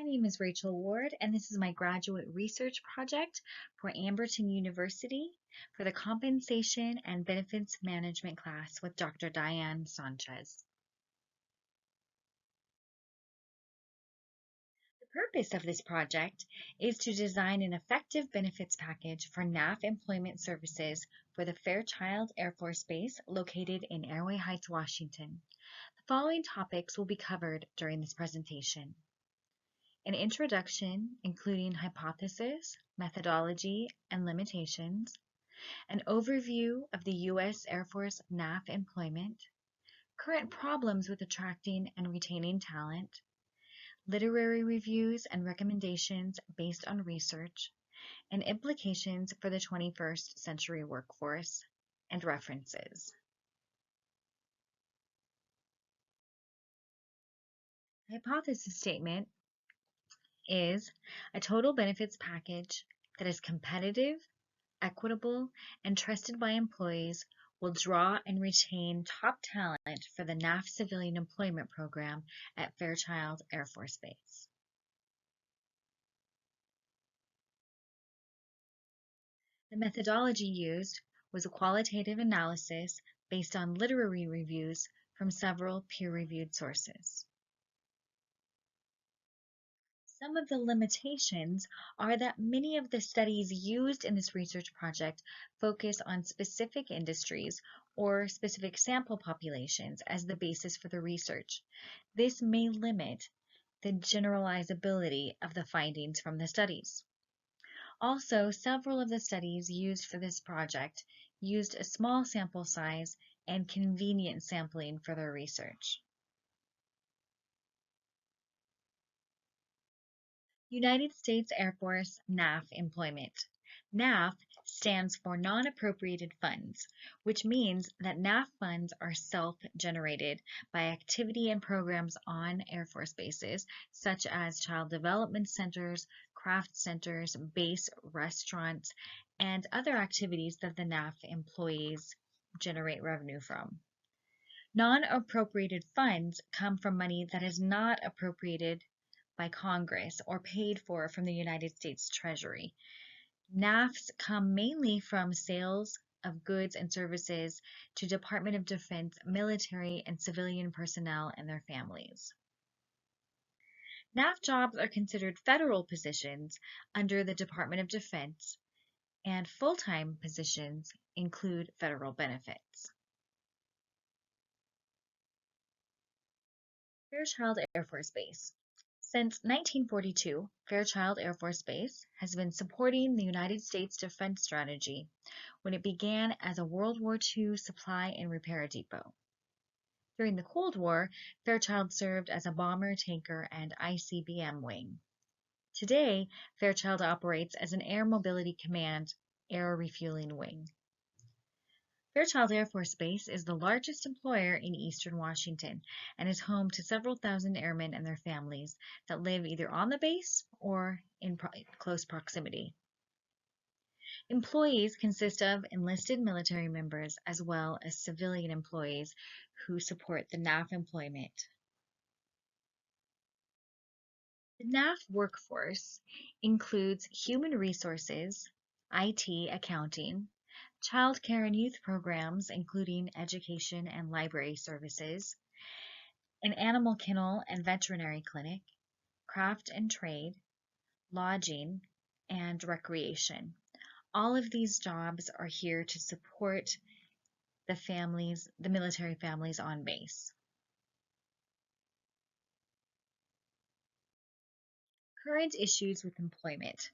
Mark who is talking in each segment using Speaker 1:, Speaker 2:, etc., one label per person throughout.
Speaker 1: name is Rachel Ward, and this is my graduate research project for Amberton University for the Compensation and Benefits Management class with Dr. Diane Sanchez. The purpose of this project is to design an effective benefits package for NAF employment services for the Fairchild Air Force Base located in Airway Heights, Washington. The following topics will be covered during this presentation: an introduction including hypothesis, methodology, and limitations, an overview of the U.S. Air Force NAF employment, current problems with attracting and retaining talent, literary reviews and recommendations based on research, and implications for the 21st century workforce, and references. The hypothesis statement is a total benefits package that is competitive, equitable, and trusted by employees will draw and retain top talent for the NAF Civilian Employment Program at Fairchild Air Force Base. The methodology used was a qualitative analysis based on literary reviews from several peer-reviewed sources. Some of the limitations are that many of the studies used in this research project focus on specific industries or specific sample populations as the basis for the research. This may limit the generalizability of the findings from the studies. Also, several of the studies used for this project used a small sample size and convenient sampling for their research. United States Air Force NAF employment. NAF stands for non-appropriated funds, which means that NAF funds are self-generated by activity and programs on Air Force bases, such as child development centers, craft centers, base restaurants, and other activities that the NAF employees generate revenue from. Non-appropriated funds come from money that is not appropriated by Congress or paid for from the United States Treasury. NAFs come mainly from sales of goods and services to Department of Defense, military, and civilian personnel and their families. NAF jobs are considered federal positions under the Department of Defense, and full-time positions include federal benefits. Fairchild Air Force Base. Since 1942, Fairchild Air Force Base has been supporting the United States defense strategy when it began as a World War II supply and repair depot. During the Cold War, Fairchild served as a bomber, tanker, and ICBM wing. Today, Fairchild operates as an Air Mobility Command air refueling wing. Fairchild Air Force Base is the largest employer in eastern Washington and is home to several thousand airmen and their families that live either on the base or in close proximity. Employees consist of enlisted military members as well as civilian employees who support the NAF employment. The NAF workforce includes human resources, IT, accounting, child care and youth programs, including education and library services, an animal kennel and veterinary clinic, craft and trade, lodging, and recreation. All of these jobs are here to support the military families on base. Current issues with employment.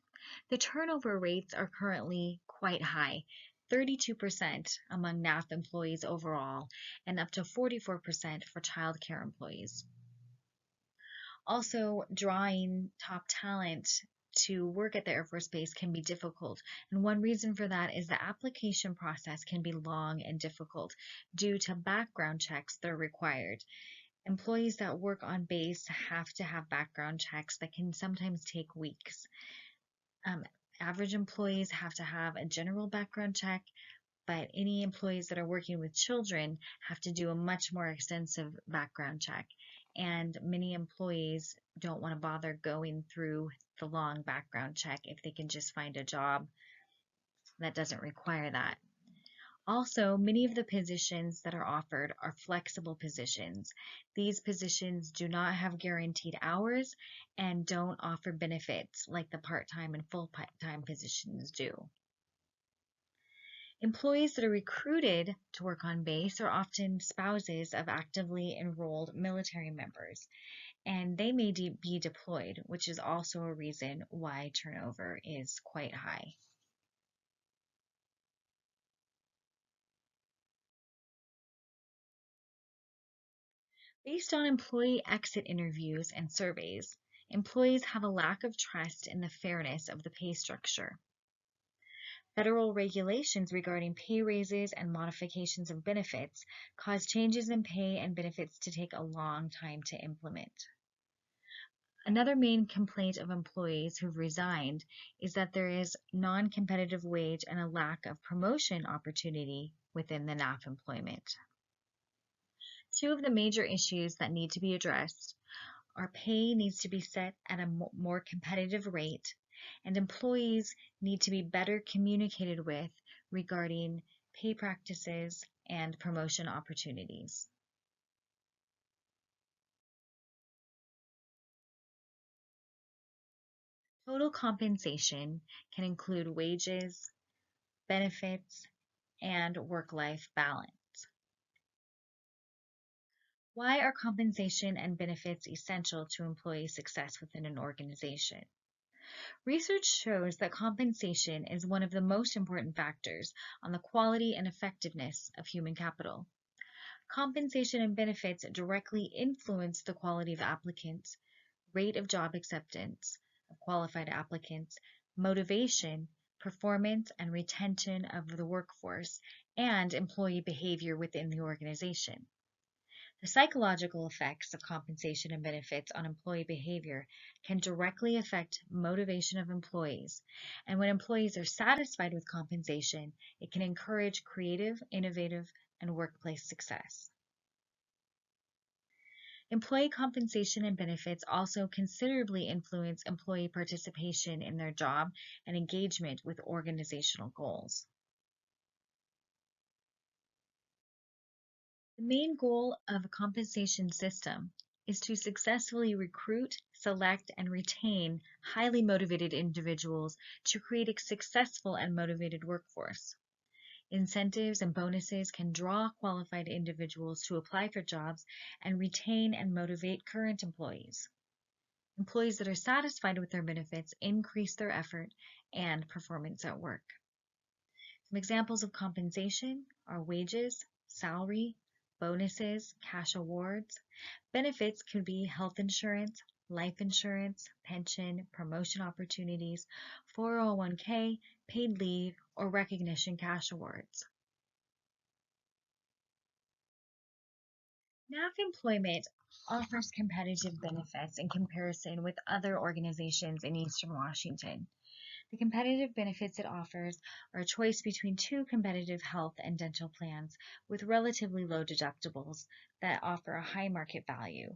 Speaker 1: The turnover rates are currently quite high, 32% among NAF employees overall, and up to 44% for child care employees. Also, drawing top talent to work at the Air Force Base can be difficult, and one reason for that is the application process can be long and difficult due to background checks that are required. Employees that work on base have to have background checks that can sometimes take weeks. Average employees have to have a general background check, but any employees that are working with children have to do a much more extensive background check. and many employees don't want to bother going through the long background check if they can just find a job that doesn't require that. Also, many of the positions that are offered are flexible positions. These positions do not have guaranteed hours and don't offer benefits like the part-time and full-time positions do. Employees that are recruited to work on base are often spouses of actively enrolled military members, and they may be deployed, which is also a reason why turnover is quite high. Based on employee exit interviews and surveys, employees have a lack of trust in the fairness of the pay structure. Federal regulations regarding pay raises and modifications of benefits cause changes in pay and benefits to take a long time to implement. Another main complaint of employees who've resigned is that there is non-competitive wage and a lack of promotion opportunity within the NAF employment. Two of the major issues that need to be addressed are pay needs to be set at a more competitive rate, and employees need to be better communicated with regarding pay practices and promotion opportunities. Total compensation can include wages, benefits, and work-life balance. Why are compensation and benefits essential to employee success within an organization? Research shows that compensation is one of the most important factors on the quality and effectiveness of human capital. Compensation and benefits directly influence the quality of applicants, rate of job acceptance of qualified applicants, motivation, performance and retention of the workforce, and employee behavior within the organization. The psychological effects of compensation and benefits on employee behavior can directly affect motivation of employees. And when employees are satisfied with compensation, it can encourage creative, innovative, and workplace success. Employee compensation and benefits also considerably influence employee participation in their job and engagement with organizational goals. The main goal of a compensation system is to successfully recruit, select, and retain highly motivated individuals to create a successful and motivated workforce. Incentives and bonuses can draw qualified individuals to apply for jobs and retain and motivate current employees. Employees that are satisfied with their benefits increase their effort and performance at work. Some examples of compensation are wages, salary, bonuses, cash awards. Benefits could be health insurance, life insurance, pension, promotion opportunities, 401k, paid leave, or recognition cash awards. NAF employment offers competitive benefits in comparison with other organizations in Eastern Washington. The competitive benefits it offers are a choice between two competitive health and dental plans with relatively low deductibles that offer a high market value.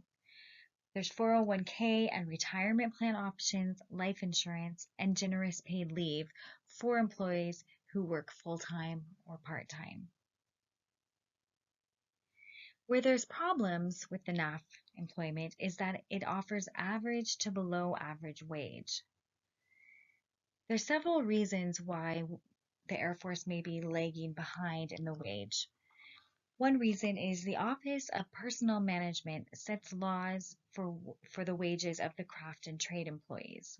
Speaker 1: There's 401k and retirement plan options, life insurance, and generous paid leave for employees who work full-time or part-time. Where there's problems with the NAF employment is that it offers average to below average wage. There's several reasons why the Air Force may be lagging behind in the wage. One reason is the Office of Personnel Management sets laws for the wages of the craft and trade employees.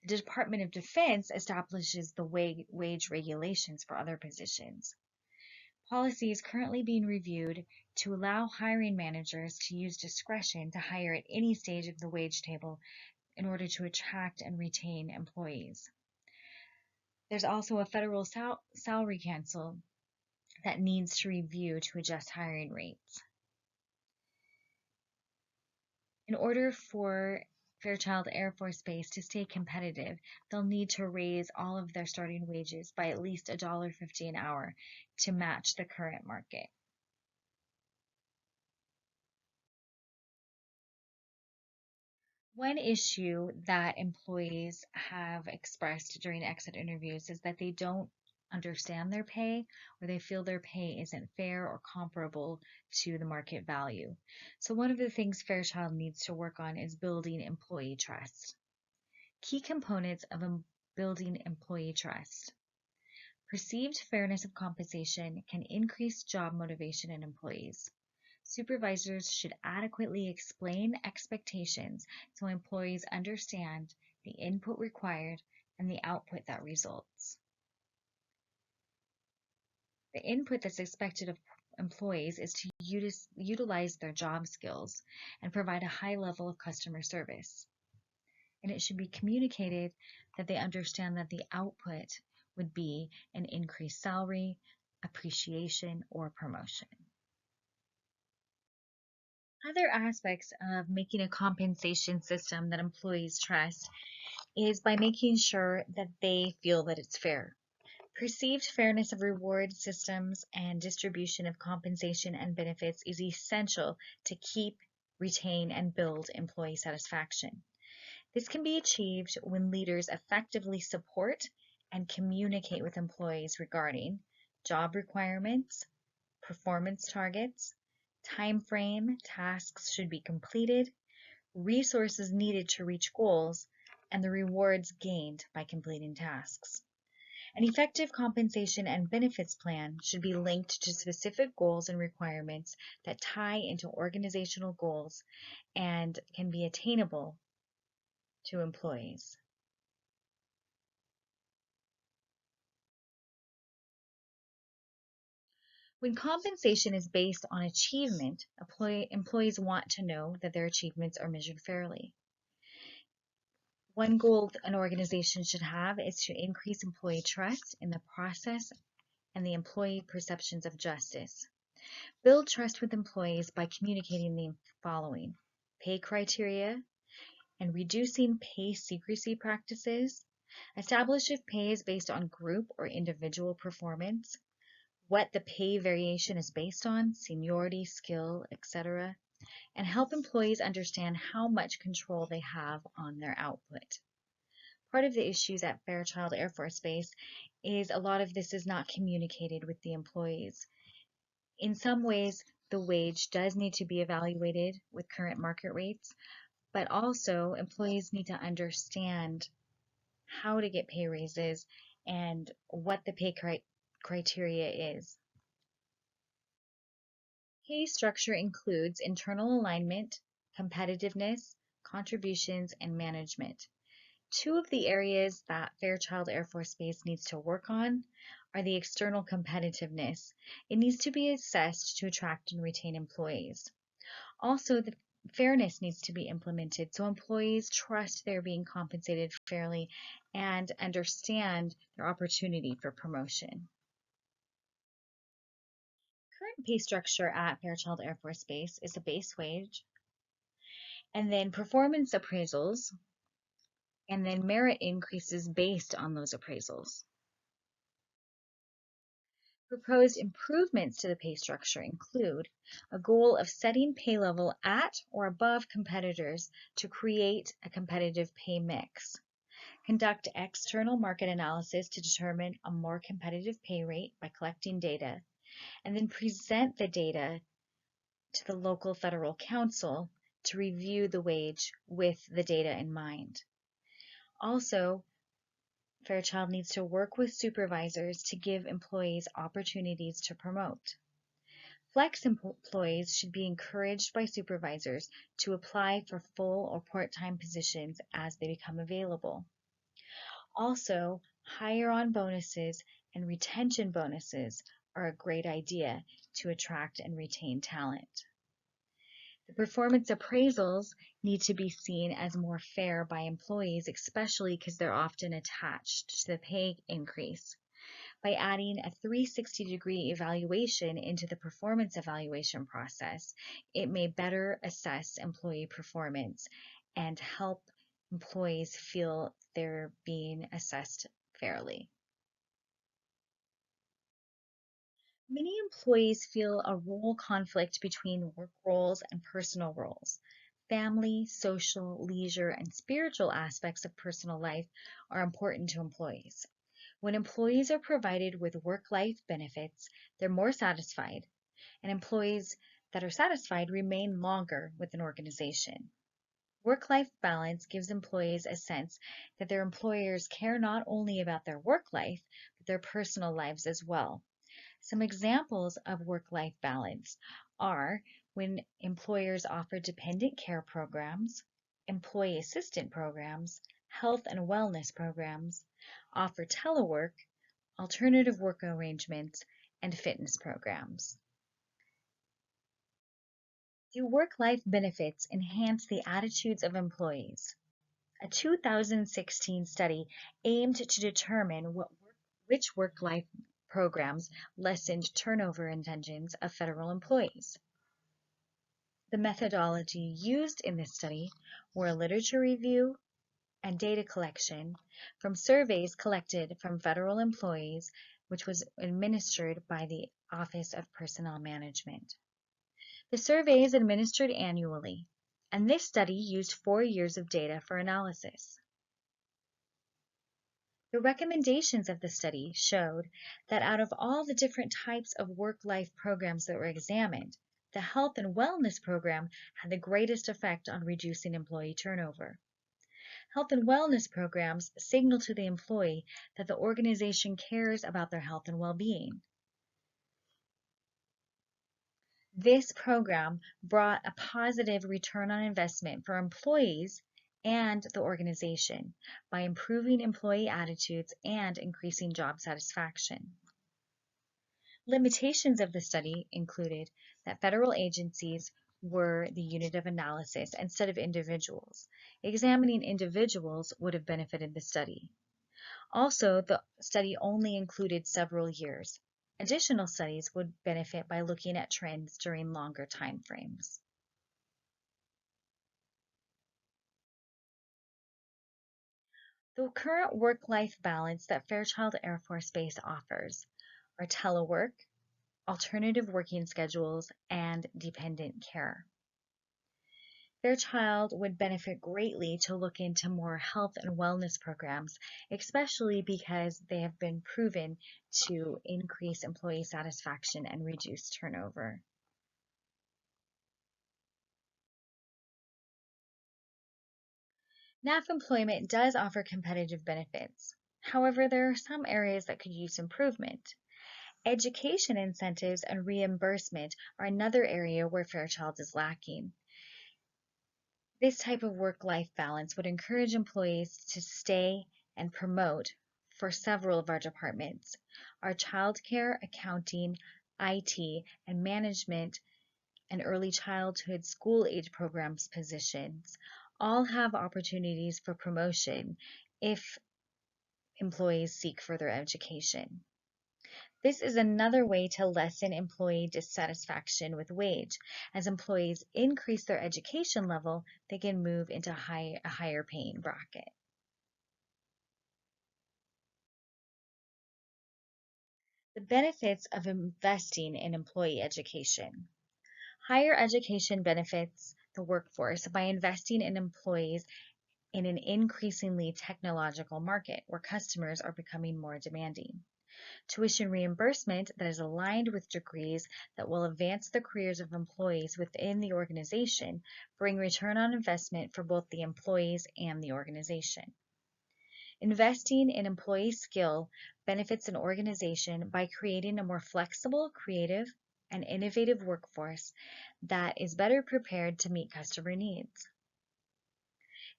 Speaker 1: The Department of Defense establishes the wage regulations for other positions. Policy is currently being reviewed to allow hiring managers to use discretion to hire at any stage of the wage table in order to attract and retain employees. There's also a federal salary council that needs to review to adjust hiring rates. In order for Fairchild Air Force Base to stay competitive, they'll need to raise all of their starting wages by at least $1.50 an hour to match the current market. One issue that employees have expressed during exit interviews is that they don't understand their pay or they feel their pay isn't fair or comparable to the market value. So, one of the things Fairchild needs to work on is building employee trust. Key components of building employee trust. Perceived fairness of compensation can increase job motivation in employees. Supervisors should adequately explain expectations so employees understand the input required and the output that results. The input that's expected of employees is to utilize their job skills and provide a high level of customer service. And it should be communicated that they understand that the output would be an increased salary, appreciation, or promotion. Other aspects of making a compensation system that employees trust is by making sure that they feel that it's fair. Perceived fairness of reward systems and distribution of compensation and benefits is essential to keep, retain, and build employee satisfaction. This can be achieved when leaders effectively support and communicate with employees regarding job requirements, performance targets, time frame tasks should be completed, resources needed to reach goals, and the rewards gained by completing tasks. An effective compensation and benefits plan should be linked to specific goals and requirements that tie into organizational goals and can be attainable to employees. When compensation is based on achievement, employees want to know that their achievements are measured fairly. One goal an organization should have is to increase employee trust in the process and the employee perceptions of justice. Build trust with employees by communicating the following: pay criteria and reducing pay secrecy practices, establish if pay is based on group or individual performance, what the pay variation is based on, seniority, skill, etc., and help employees understand how much control they have on their output. Part of the issues at Fairchild Air Force Base is a lot of this is not communicated with the employees. In some ways, the wage does need to be evaluated with current market rates, but also employees need to understand how to get pay raises and what the pay criteria is. Pay structure includes internal alignment, competitiveness, contributions, and management. Two of the areas that Fairchild Air Force Base needs to work on are the external competitiveness. It needs to be assessed to attract and retain employees. Also, the fairness needs to be implemented so employees trust they're being compensated fairly and understand their opportunity for promotion. Current pay structure at Fairchild Air Force Base is a base wage, and then performance appraisals, and then merit increases based on those appraisals. Proposed improvements to the pay structure include a goal of setting pay level at or above competitors to create a competitive pay mix. Conduct external market analysis to determine a more competitive pay rate by collecting data, and then present the data to the local federal council to review the wage with the data in mind. Also, Fairchild needs to work with supervisors to give employees opportunities to promote. Flex employees should be encouraged by supervisors to apply for full or part-time positions as they become available. Also, hire-on bonuses and retention bonuses are a great idea to attract and retain talent. The performance appraisals need to be seen as more fair by employees, especially because they're often attached to the pay increase. By adding a 360-degree evaluation into the performance evaluation process, it may better assess employee performance and help employees feel they're being assessed fairly. Many employees feel a role conflict between work roles and personal roles. family, social, leisure, and spiritual aspects of personal life are important to employees. When employees are provided with work-life benefits, they're more satisfied, and employees that are satisfied remain longer with an organization. Work-life balance gives employees a sense that their employers care not only about their work life, but their personal lives as well. Some examples of work-life balance are when employers offer dependent care programs, employee assistant programs, health and wellness programs, offer telework, alternative work arrangements, and fitness programs. Do work-life benefits enhance the attitudes of employees? A 2016 study aimed to determine which work-life programs lessened turnover intentions of federal employees. The methodology used in this study were literature review and data collection from surveys collected from federal employees, which was administered by the Office of Personnel Management. The survey is administered annually, and this study used 4 years of data for analysis. The recommendations of the study showed that out of all the different types of work-life programs that were examined, the health and wellness program had the greatest effect on reducing employee turnover. Health and wellness programs signal to the employee that the organization cares about their health and well-being. This program brought a positive return on investment for employees and the organization by improving employee attitudes and increasing job satisfaction. Limitations of the study included that federal agencies were the unit of analysis instead of individuals. Examining individuals would have benefited the study. Also, the study only included several years. Additional studies would benefit by looking at trends during longer time frames. The current work-life balance that Fairchild Air Force Base offers are telework, alternative working schedules, and dependent care. Fairchild would benefit greatly to look into more health and wellness programs, especially because they have been proven to increase employee satisfaction and reduce turnover. NAF employment does offer competitive benefits. However, there are some areas that could use improvement. Education incentives and reimbursement are another area where Fairchild is lacking. This type of work-life balance would encourage employees to stay and promote for several of our departments. Our childcare, accounting, IT, and management and early childhood school age programs positions all have opportunities for promotion if employees seek further education. This is another way to lessen employee dissatisfaction with wage. As employees increase their education level, they can move into a higher paying bracket. The benefits of investing in employee education. Higher education benefits the workforce by investing in employees in an increasingly technological market where customers are becoming more demanding. Tuition reimbursement that is aligned with degrees that will advance the careers of employees within the organization bring return on investment for both the employees and the organization. Investing in employee skill benefits an organization by creating a more flexible, creative, and innovative workforce that is better prepared to meet customer needs.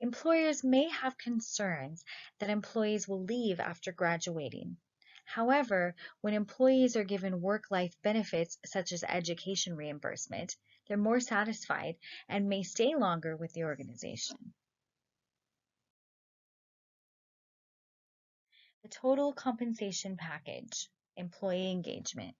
Speaker 1: Employers may have concerns that employees will leave after graduating. However, when employees are given work-life benefits such as education reimbursement, they're more satisfied and may stay longer with the organization. The total compensation package, employee engagement.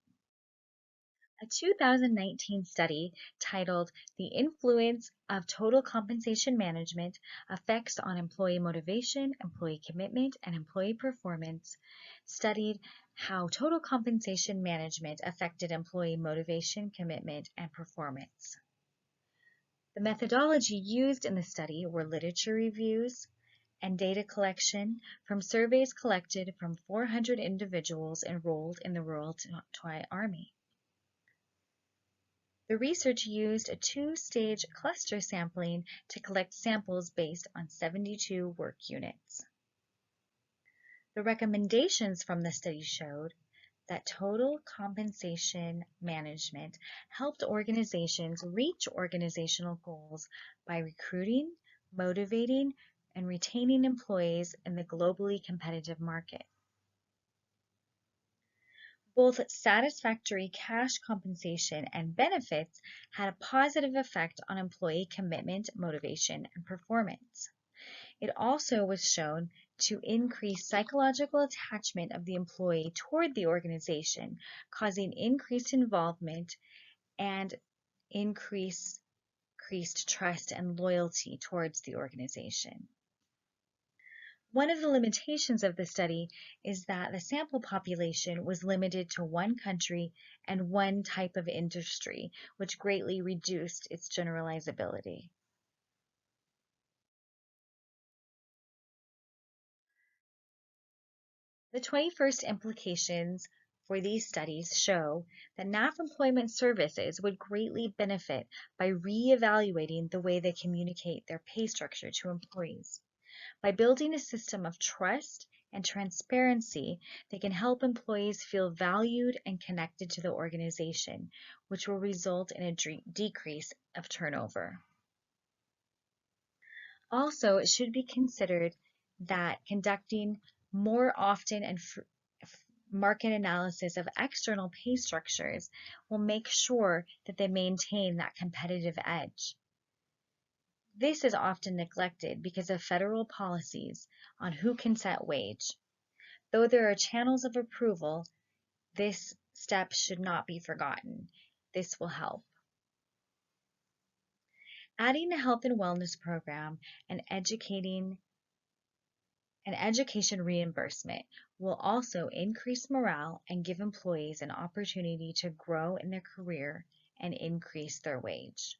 Speaker 1: A 2019 study titled "The Influence of Total Compensation Management Effects on Employee Motivation, Employee Commitment, and Employee Performance" studied how total compensation management affected employee motivation, commitment, and performance. The methodology used in the study were literature reviews and data collection from surveys collected from 400 individuals enrolled in the Royal Thai Army. The research used a two-stage cluster sampling to collect samples based on 72 work units. The recommendations from the study showed that total compensation management helped organizations reach organizational goals by recruiting, motivating, and retaining employees in the globally competitive market. Both satisfactory cash compensation and benefits had a positive effect on employee commitment, motivation, and performance. It also was shown to increase psychological attachment of the employee toward the organization, causing increased involvement and increased trust and loyalty towards the organization. One of the limitations of the study is that the sample population was limited to one country and one type of industry, which greatly reduced its generalizability. The 21st implications for these studies show that NAF Employment Services would greatly benefit by re-evaluating the way they communicate their pay structure to employees. By building a system of trust and transparency, they can help employees feel valued and connected to the organization, which will result in a decrease of turnover. Also, it should be considered that conducting more often and market analysis of external pay structures will make sure that they maintain that competitive edge. This is often neglected because of federal policies on who can set wage. Though there are channels of approval, this step should not be forgotten. This will help. Adding a health and wellness program and education reimbursement will also increase morale and give employees an opportunity to grow in their career and increase their wage.